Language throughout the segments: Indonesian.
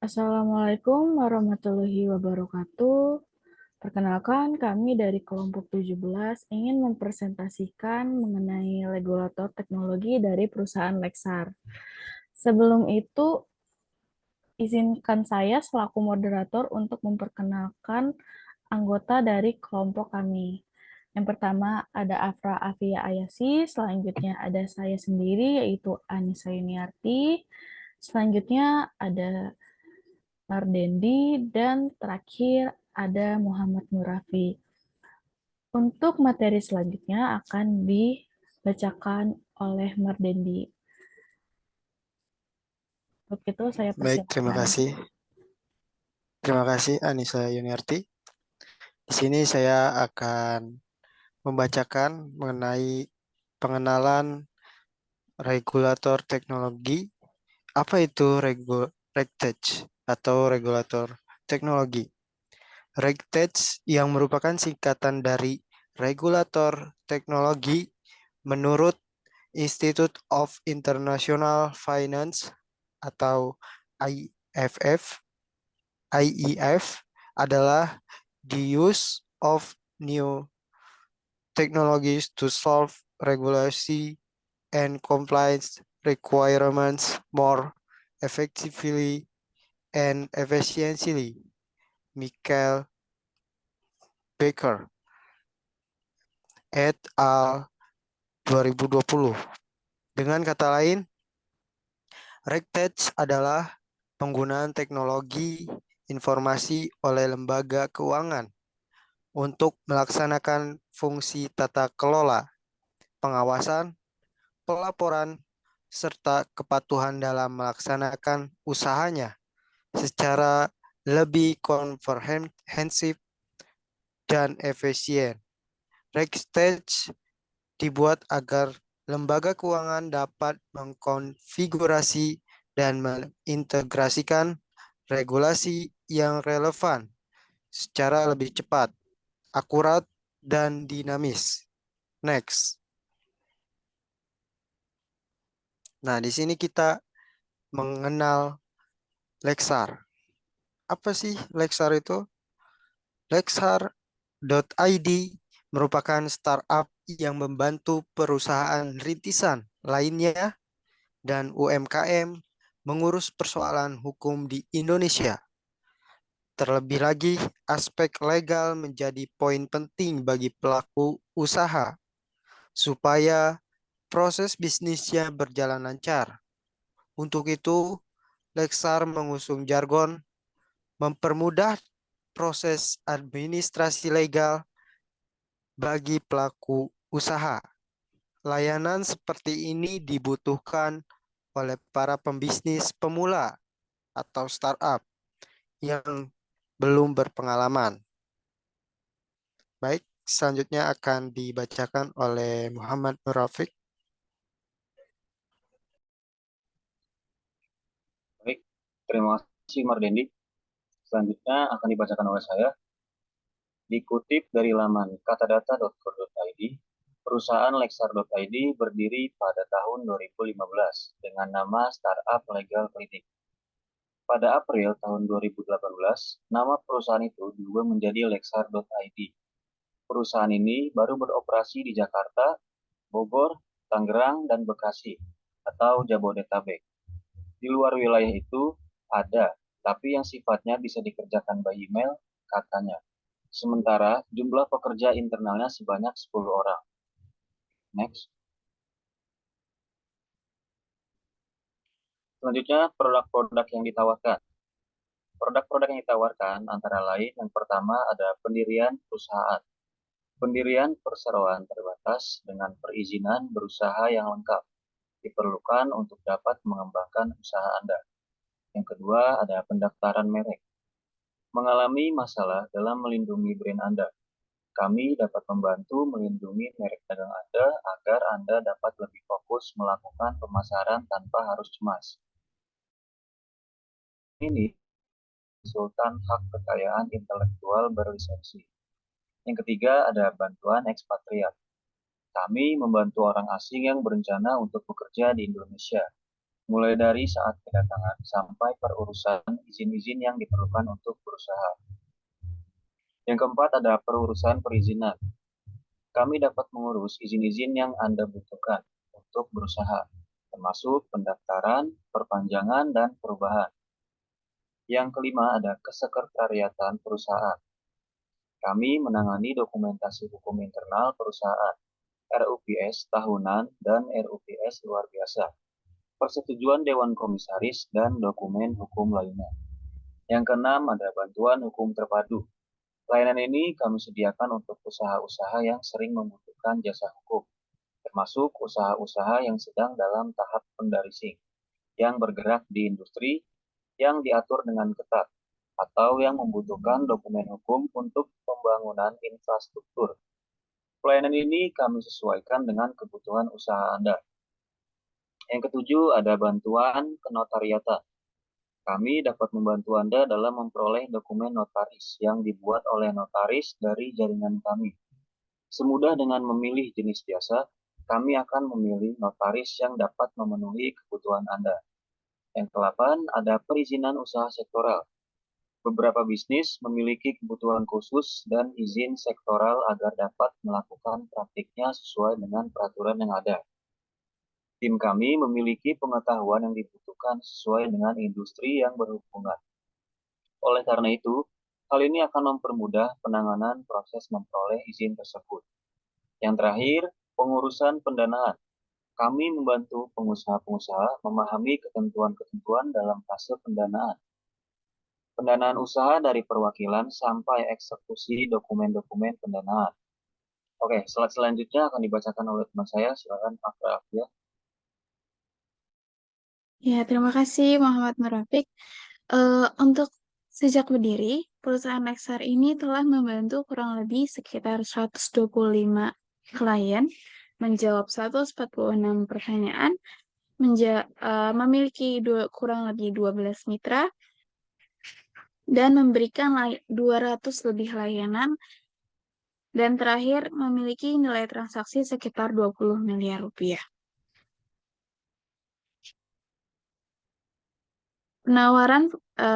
Assalamualaikum warahmatullahi wabarakatuh. Perkenalkan, kami dari kelompok 17 ingin mempresentasikan mengenai regulator teknologi dari perusahaan Lexar. Sebelum itu, izinkan saya selaku moderator untuk memperkenalkan anggota dari kelompok kami. Yang pertama ada Afra Afia Ayasi, selanjutnya ada saya sendiri yaitu Anissa Yuniarti, selanjutnya ada Mardendi, dan terakhir ada Muhammad Nurafi. Untuk materi selanjutnya akan dibacakan oleh Mardendi. Untuk itu saya Baik, terima persilakan. kasih. Terima kasih Anissa Yuniarti. Di sini saya akan membacakan mengenai pengenalan regulator teknologi. Apa itu RegTech atau regulator teknologi? RegTech yang merupakan singkatan dari regulator teknologi menurut Institute of International Finance atau IFF, IEF adalah the use of new technologies to solve regulatory and compliance requirements more effectively and efficiently. Michael Baker et al. 2020. Dengan kata lain, RegTech adalah penggunaan teknologi informasi oleh lembaga keuangan untuk melaksanakan fungsi tata kelola, pengawasan, pelaporan, serta kepatuhan dalam melaksanakan usahanya secara lebih komprehensif dan efisien. RegTech dibuat agar lembaga keuangan dapat mengkonfigurasi dan mengintegrasikan regulasi yang relevan secara lebih cepat, akurat, dan dinamis. Next. Nah, di sini kita mengenal Lexar. Apa sih Lexar itu? Lexar.id merupakan startup yang membantu perusahaan rintisan lainnya dan UMKM mengurus persoalan hukum di Indonesia. Terlebih lagi, aspek legal menjadi poin penting bagi pelaku usaha supaya proses bisnisnya berjalan lancar. Untuk itu, Lexar mengusung jargon mempermudah proses administrasi legal bagi pelaku usaha. Layanan seperti ini dibutuhkan oleh para pembisnis pemula atau startup yang belum berpengalaman. Baik, selanjutnya akan dibacakan oleh Muhammad Nurafiq. Baik, terima kasih Mardendi. Selanjutnya akan dibacakan oleh saya. Dikutip dari laman katadata.co.id, perusahaan Lexar.id berdiri pada tahun 2015 dengan nama Startup Legal Clinic. Pada April tahun 2018, nama perusahaan itu berubah menjadi Lexar.id. Perusahaan ini baru beroperasi di Jakarta, Bogor, Tangerang, dan Bekasi, atau Jabodetabek. Di luar wilayah itu ada, tapi yang sifatnya bisa dikerjakan by email, katanya. Sementara jumlah pekerja internalnya sebanyak 10 orang. Next. Selanjutnya, produk-produk yang ditawarkan. Produk-produk yang ditawarkan antara lain yang pertama ada pendirian perusahaan. Pendirian perseroan terbatas dengan perizinan berusaha yang lengkap diperlukan untuk dapat mengembangkan usaha Anda. Yang kedua ada pendaftaran merek. Mengalami masalah dalam melindungi brand Anda. Kami dapat membantu melindungi merek dagang Anda agar Anda dapat lebih fokus melakukan pemasaran tanpa harus cemas. Ini konsultan hak kekayaan intelektual berlisensi. Yang ketiga ada bantuan ekspatriat. Kami membantu orang asing yang berencana untuk bekerja di Indonesia. mulai dari saat kedatangan sampai perurusan izin-izin yang diperlukan untuk berusaha. Yang keempat ada perurusan perizinan. Kami dapat mengurus izin-izin yang Anda butuhkan untuk berusaha, termasuk pendaftaran, perpanjangan, dan perubahan. Yang kelima ada kesekretariatan perusahaan. Kami menangani dokumentasi hukum internal perusahaan, RUPS tahunan dan RUPS luar biasa, persetujuan Dewan Komisaris, dan dokumen hukum lainnya. Yang keenam ada bantuan hukum terpadu. Layanan ini kami sediakan untuk usaha-usaha yang sering membutuhkan jasa hukum, termasuk usaha-usaha yang sedang dalam tahap fundraising, yang bergerak di industri yang diatur dengan ketat, atau yang membutuhkan dokumen hukum untuk pembangunan infrastruktur. Pelayanan ini kami sesuaikan dengan kebutuhan usaha Anda. Yang ketujuh ada bantuan kenotariatan. Kami dapat membantu Anda dalam memperoleh dokumen notaris yang dibuat oleh notaris dari jaringan kami. Semudah dengan memilih jenis jasa, kami akan memilih notaris yang dapat memenuhi kebutuhan Anda. Yang ke-8 ada perizinan usaha sektoral. Beberapa bisnis memiliki kebutuhan khusus dan izin sektoral agar dapat melakukan praktiknya sesuai dengan peraturan yang ada. Tim kami memiliki pengetahuan yang dibutuhkan sesuai dengan industri yang berhubungan. Oleh karena itu, hal ini akan mempermudah penanganan proses memperoleh izin tersebut. Yang terakhir, pengurusan pendanaan. Kami membantu pengusaha-pengusaha memahami ketentuan-ketentuan dalam fase pendanaan. Pendanaan usaha dari perwakilan sampai eksekusi dokumen-dokumen pendanaan. Oke, slide selanjutnya akan dibacakan oleh teman saya. Silakan Afra Afia. Ya, terima kasih Muhammad Murafiq. Untuk sejak berdiri, perusahaan Lexar ini telah membantu kurang lebih sekitar 125 klien, menjawab 146 pertanyaan, memiliki kurang lebih 12 mitra, dan memberikan 200 lebih layanan, dan terakhir memiliki nilai transaksi sekitar 20 miliar rupiah.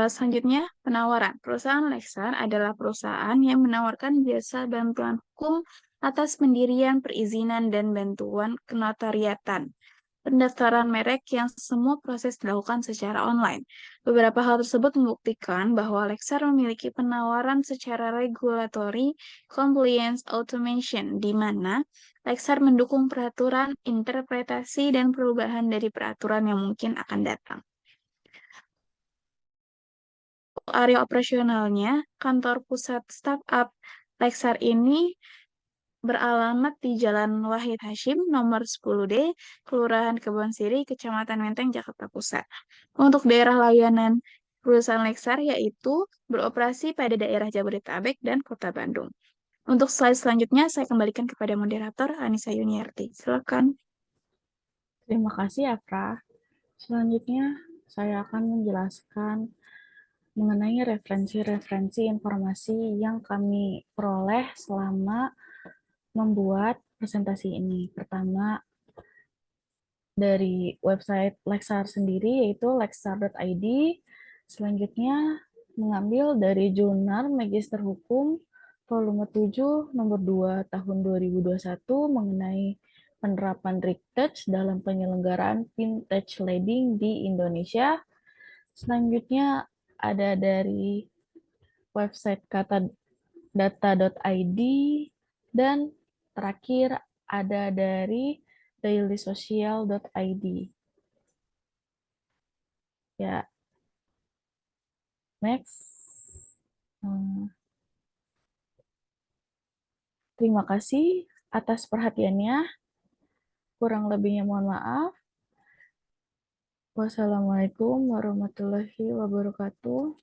Selanjutnya, penawaran. Perusahaan Lexar adalah perusahaan yang menawarkan jasa bantuan hukum atas pendirian, perizinan, dan bantuan kenotariatan. Pendaftaran merek yang semua proses dilakukan secara online. Beberapa hal tersebut membuktikan bahwa Lexar memiliki penawaran secara regulatory compliance automation, di mana Lexar mendukung peraturan, interpretasi, dan perubahan dari peraturan yang mungkin akan datang. Area operasionalnya, kantor pusat startup Lexar ini beralamat di Jalan Wahid Hashim, nomor 10D, Kelurahan Kebon Siri, Kecamatan Menteng, Jakarta Pusat. Untuk daerah layanan perusahaan Lexar yaitu beroperasi pada daerah Jabodetabek dan Kota Bandung. Untuk slide selanjutnya, saya kembalikan kepada moderator Anissa Yuniarti. Silakan. Terima kasih, Afra. Selanjutnya, saya akan menjelaskan mengenai referensi-referensi informasi yang kami peroleh selama membuat presentasi ini. Pertama, dari website Lexar sendiri, yaitu lexar.id. Selanjutnya, mengambil dari Jurnal Magister Hukum volume 7 nomor 2 tahun 2021 mengenai penerapan RICTECH dalam penyelenggaraan vintage lending di Indonesia. Selanjutnya ada dari website katadata.id, dan terakhir ada dari dailysocial.id. Ya, next. Terima kasih atas perhatiannya. Kurang lebihnya mohon maaf. Wassalamualaikum warahmatullahi wabarakatuh.